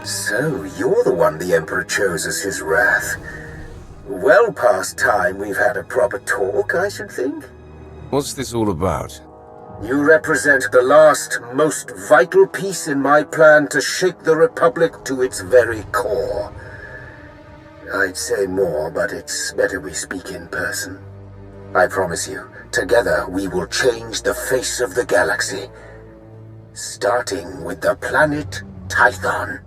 So, you're the one the Emperor chose as his wrath. Well past time we've had a proper talk, I should think. What's this all about? You represent the last, most vital piece in my plan to shake the Republic to its very core. I'd say more, but it's better we speak in person. I promise you, together we will change the face of the galaxy. Starting with the planet Tython.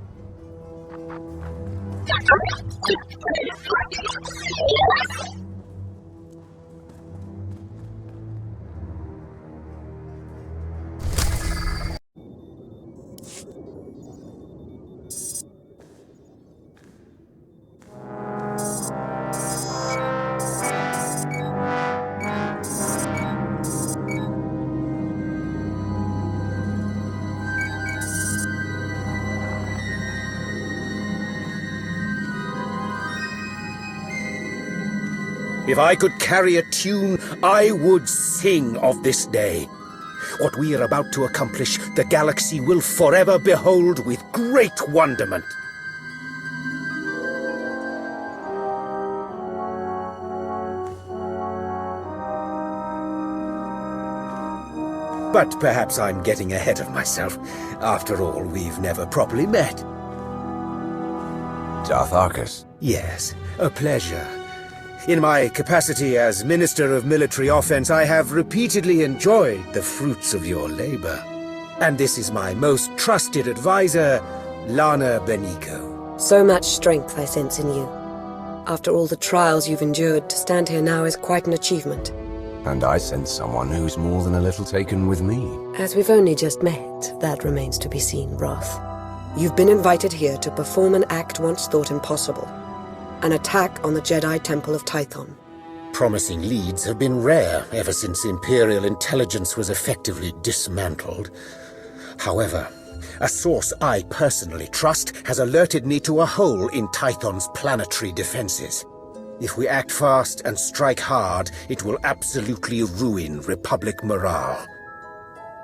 If I could carry a tune, I would sing of this day. What we are about to accomplish, the galaxy will forever behold with great wonderment. But perhaps I'm getting ahead of myself. After all, we've never properly met. Darth Arcus. Yes, a pleasure. In my capacity as Minister of Military Offense, I have repeatedly enjoyed the fruits of your labor. And this is my most trusted advisor, Lana Benico. So much strength I sense in you. After all the trials you've endured, to stand here now is quite an achievement. And I sense someone who's more than a little taken with me. As we've only just met, that remains to be seen, Wrath. You've been invited here to perform an act once thought impossible. An attack on the Jedi Temple of Tython. Promising leads have been rare ever since Imperial intelligence was effectively dismantled. However, a source I personally trust has alerted me to a hole in Tython's planetary defenses. If we act fast and strike hard, it will absolutely ruin Republic morale.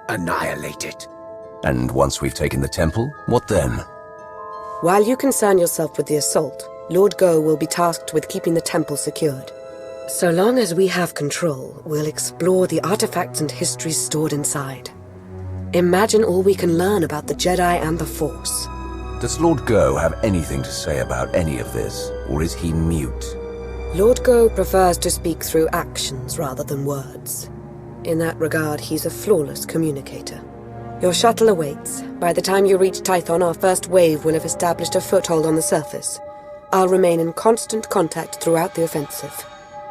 Annihilate it. And once we've taken the temple, what then? While you concern yourself with the assault, Lord Go will be tasked with keeping the temple secured. So long as we have control, we'll explore the artifacts and histories stored inside. Imagine all we can learn about the Jedi and the Force. Does Lord Go have anything to say about any of this, or is he mute? Lord Go prefers to speak through actions rather than words. In that regard, he's a flawless communicator. Your shuttle awaits. By the time you reach Tython, our first wave will have established a foothold on the surface. I'll remain in constant contact throughout the offensive.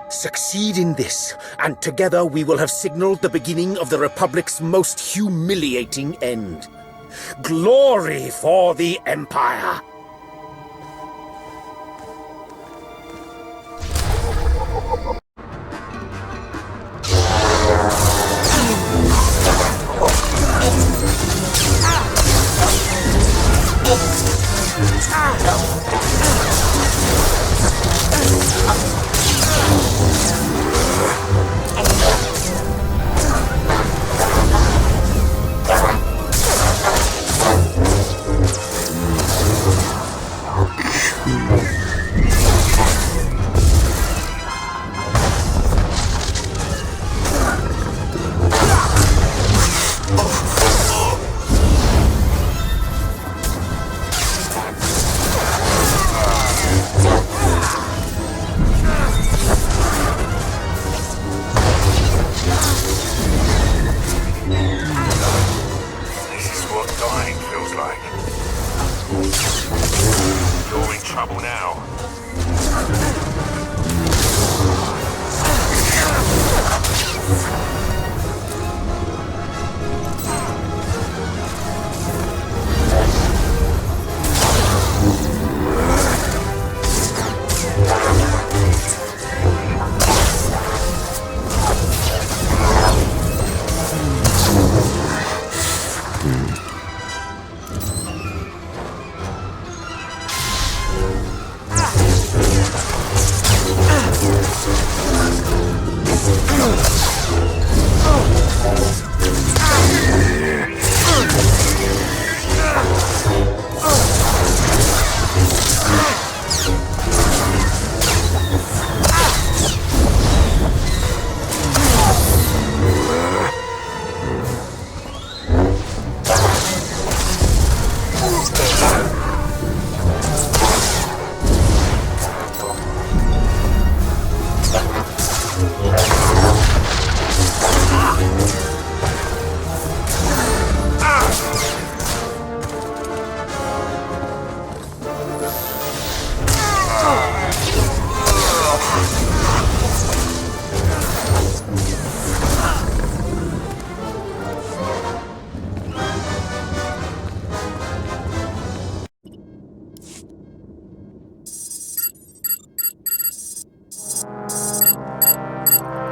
Succeed in this, and together we will have signaled the beginning of the Republic's most humiliating end. Glory for the Empire!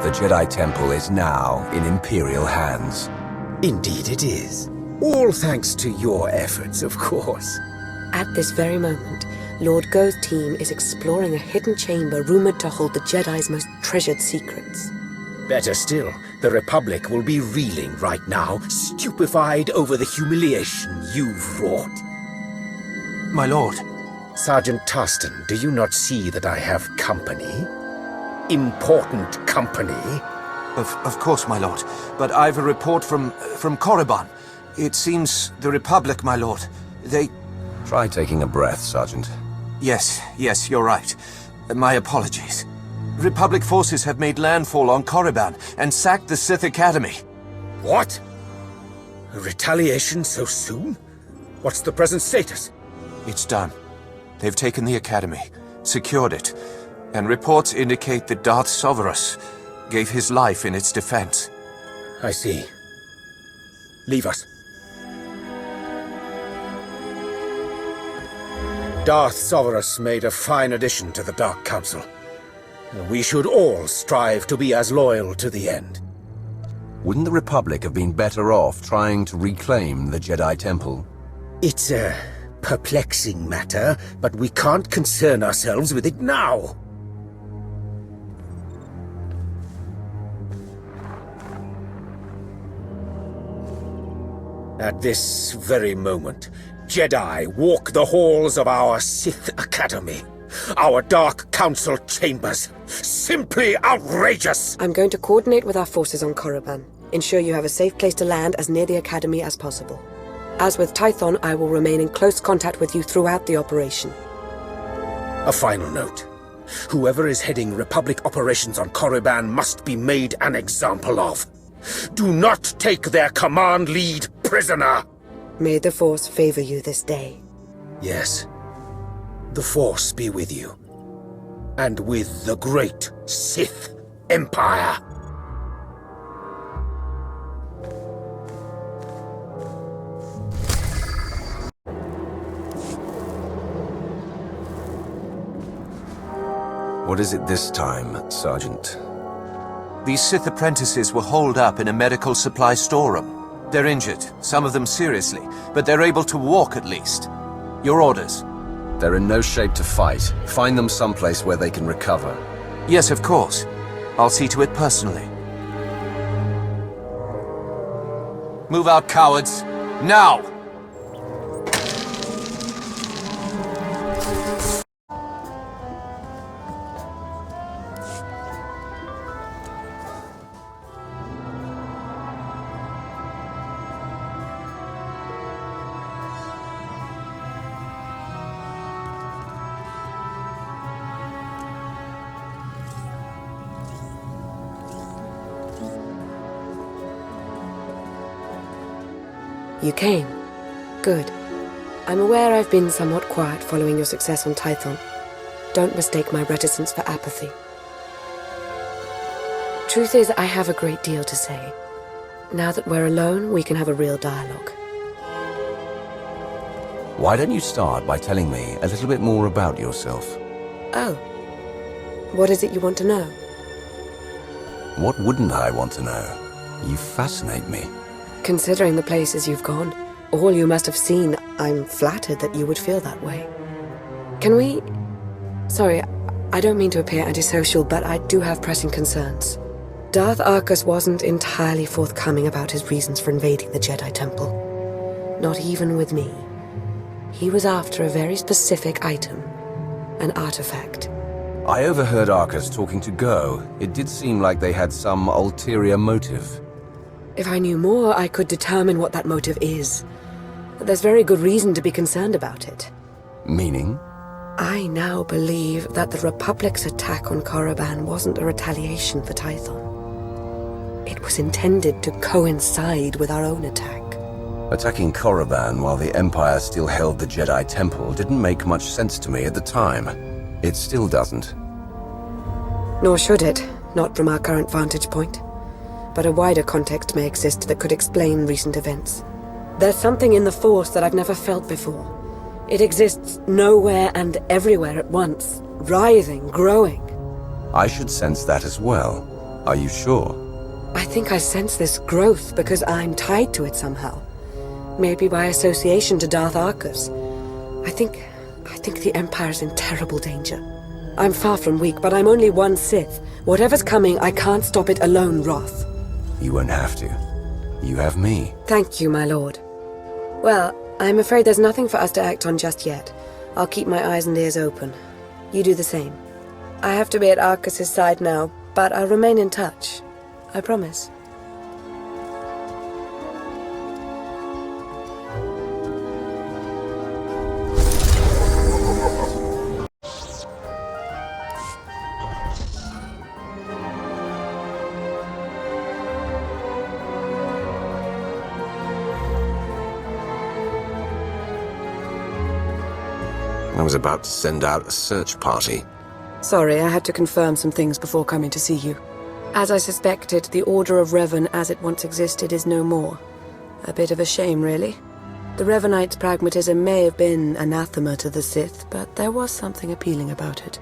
The Jedi Temple is now in Imperial hands. Indeed it is. All thanks to your efforts, of course. At this very moment, Lord Go's team is exploring a hidden chamber rumored to hold the Jedi's most treasured secrets. Better still, the Republic will be reeling right now, stupefied over the humiliation you've wrought. My lord. Sergeant Tarston, do you not see that I have company? Important company? Of course, my lord. But I've a report from Korriban. It seems the Republic, my lord. They... Try taking a breath, Sergeant. Yes, you're right. My apologies. Republic forces have made landfall on Korriban and sacked the Sith Academy. What? A retaliation so soon? What's the present status? It's done. They've taken the Academy, secured it, and reports indicate that Darth Sovereign gave his life in its defense. I see. Leave us. Darth Sovereign made a fine addition to the Dark Council. We should all strive to be as loyal to the end. Wouldn't the Republic have been better off trying to reclaim the Jedi Temple? It's a perplexing matter, but we can't concern ourselves with it now. At this very moment, Jedi walk the halls of our Sith Academy, our Dark Council chambers. Simply outrageous! I'm going to coordinate with our forces on Korriban. Ensure you have a safe place to land as near the Academy as possible. As with Tython, I will remain in close contact with you throughout the operation. A final note. Whoever is heading Republic operations on Korriban must be made an example of. Do not take their command lead prisoner! May the Force favor you this day. Yes. The Force be with you. And with the great Sith Empire. What is it this time, Sergeant? These Sith apprentices were holed up in a medical supply storeroom. They're injured, some of them seriously, but they're able to walk at least. Your orders? They're in no shape to fight. Find them someplace where they can recover. Yes, of course. I'll see to it personally. Move out, cowards! Now! You came. Good. I'm aware I've been somewhat quiet following your success on Tython. Don't mistake my reticence for apathy. Truth is, I have a great deal to say. Now that we're alone, we can have a real dialogue. Why don't you start by telling me a little bit more about yourself? Oh. What is it you want to know? What wouldn't I want to know? You fascinate me. Considering the places you've gone, all you must have seen, I'm flattered that you would feel that way. Can we... Sorry, I don't mean to appear antisocial, but I do have pressing concerns. Darth Arcus wasn't entirely forthcoming about his reasons for invading the Jedi Temple. Not even with me. He was after a very specific item. An artifact. I overheard Arcus talking to Go. It did seem like they had some ulterior motive. If I knew more, I could determine what that motive is. There's very good reason to be concerned about it. Meaning? I now believe that the Republic's attack on Korriban wasn't a retaliation for Tython. It was intended to coincide with our own attack. Attacking Korriban while the Empire still held the Jedi Temple didn't make much sense to me at the time. It still doesn't. Nor should it, not from our current vantage point. But a wider context may exist that could explain recent events. There's something in the Force that I've never felt before. It exists nowhere and everywhere at once, writhing, growing. I should sense that as well. Are you sure? I think I sense this growth because I'm tied to it somehow. Maybe by association to Darth Arcus. I think the Empire's in terrible danger. I'm far from weak, but I'm only one Sith. Whatever's coming, I can't stop it alone, Roth. You won't have to. You have me. Thank you, my lord. Well, I'm afraid there's nothing for us to act on just yet. I'll keep my eyes and ears open. You do the same. I have to be at Arcus's side now, but I'll remain in touch. I promise. I was about to send out a search party. Sorry, I had to confirm some things before coming to see you. As I suspected, the Order of Revan as it once existed is no more. A bit of a shame, really. The Revanites' pragmatism may have been anathema to the Sith, but there was something appealing about it.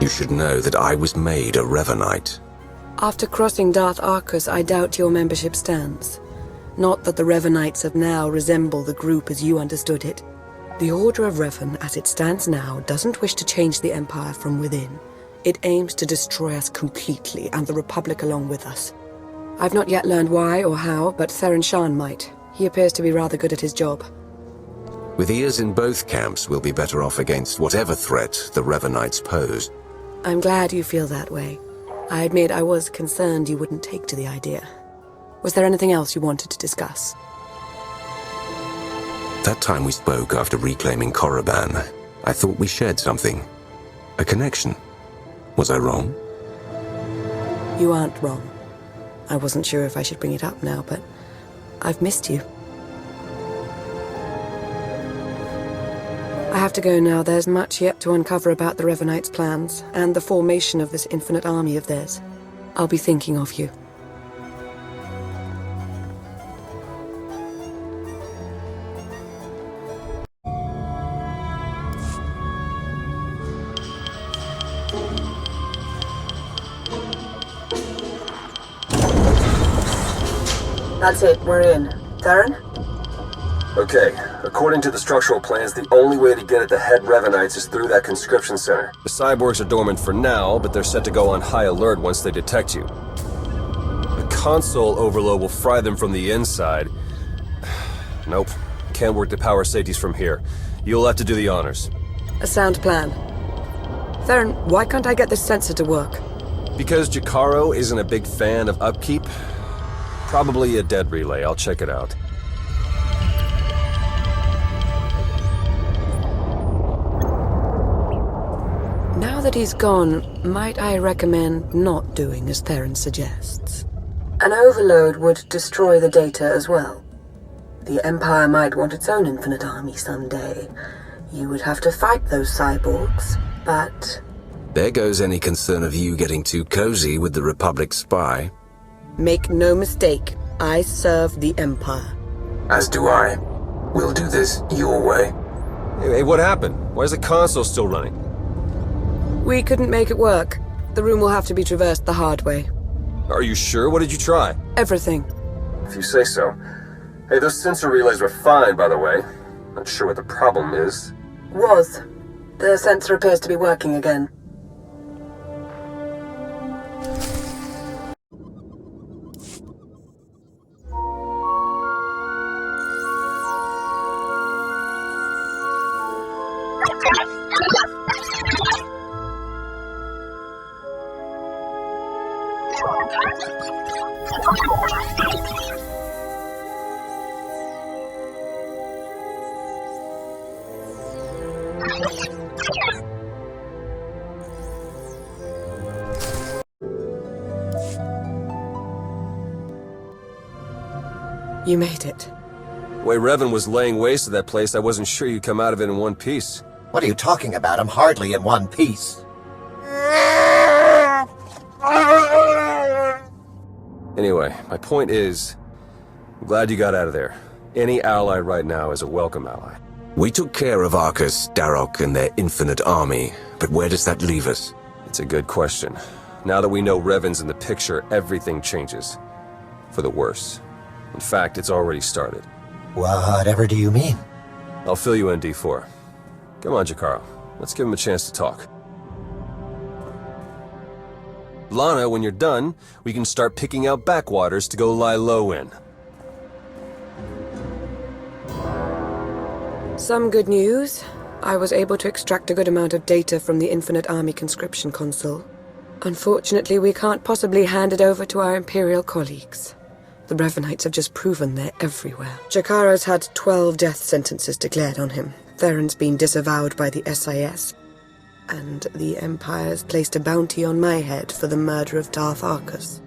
You should know that I was made a Revanite. After crossing Darth Arcus, I doubt your membership stands. Not that the Revanites of now resemble the group as you understood it. The Order of Revan, as it stands now, doesn't wish to change the Empire from within. It aims to destroy us completely, and the Republic along with us. I've not yet learned why or how, but Theron Shan might. He appears to be rather good at his job. With ears in both camps, we'll be better off against whatever threat the Revanites pose. I'm glad you feel that way. I admit I was concerned you wouldn't take to the idea. Was there anything else you wanted to discuss? That time we spoke after reclaiming Korriban, I thought we shared something. A connection. Was I wrong? You aren't wrong. I wasn't sure if I should bring it up now, but I've missed you. I have to go now. There's much yet to uncover about the Revanites' plans, and the formation of this infinite army of theirs. I'll be thinking of you. That's it, we're in. Theron? Okay, according to the structural plans, the only way to get at the head Revanites is through that conscription center. The cyborgs are dormant for now, but they're set to go on high alert once they detect you. The console overload will fry them from the inside. Nope, can't work the power safeties from here. You'll have to do the honors. A sound plan. Theron, why can't I get this sensor to work? Because Jakaro isn't a big fan of upkeep? Probably a dead relay, I'll check it out. Now that he's gone, might I recommend not doing as Theron suggests? An overload would destroy the data as well. The Empire might want its own infinite army someday. You would have to fight those cyborgs, but... There goes any concern of you getting too cozy with the Republic spy. Make no mistake, I serve the Empire. As do I. We'll do this your way. Hey, what happened? Why is the console still running? We couldn't make it work. The room will have to be traversed the hard way. Are you sure? What did you try? Everything. If you say so. Hey, those sensor relays were fine, by the way. Not sure what the problem is. Was. The sensor appears to be working again. You made it. The way Revan was laying waste to that place, I wasn't sure you'd come out of it in one piece. What are you talking about? I'm hardly in one piece. Anyway, my point is, I'm glad you got out of there. Any ally right now is a welcome ally. We took care of Arcus, Darok, and their infinite army, but where does that leave us? It's a good question. Now that we know Revan's in the picture, everything changes. For the worse. In fact, it's already started. Whatever do you mean? I'll fill you in, D4. Come on, Jakaro. Let's give him a chance to talk. Lana, when you're done, we can start picking out backwaters to go lie low in. Some good news. I was able to extract a good amount of data from the Infinite Army conscription console. Unfortunately, we can't possibly hand it over to our Imperial colleagues. The Revanites have just proven they're everywhere. Jakaro's had 12 death sentences declared on him. Theron's been disavowed by the SIS. And the Empire's placed a bounty on my head for the murder of Darth Arcus.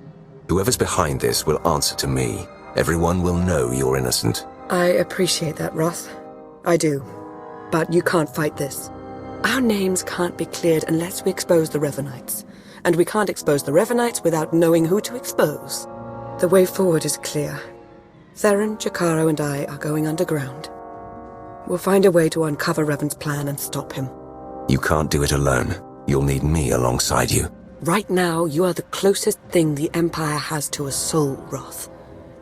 Whoever's behind this will answer to me. Everyone will know you're innocent. I appreciate that, Roth. I do. But you can't fight this. Our names can't be cleared unless we expose the Revanites. And we can't expose the Revanites without knowing who to expose. The way forward is clear. Theron, Jakaro, and I are going underground. We'll find a way to uncover Revan's plan and stop him. You can't do it alone. You'll need me alongside you. Right now, you are the closest thing the Empire has to a soul, Roth.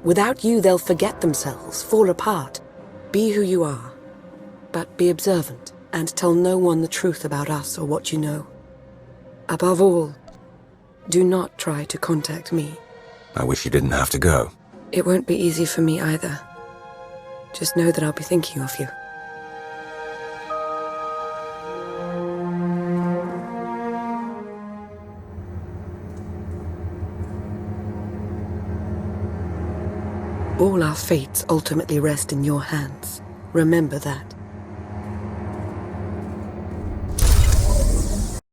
Without you, they'll forget themselves, fall apart. Be who you are. But be observant, and tell no one the truth about us or what you know. Above all, do not try to contact me. I wish you didn't have to go. It won't be easy for me either. Just know that I'll be thinking of you. All our fates ultimately rest in your hands. Remember that.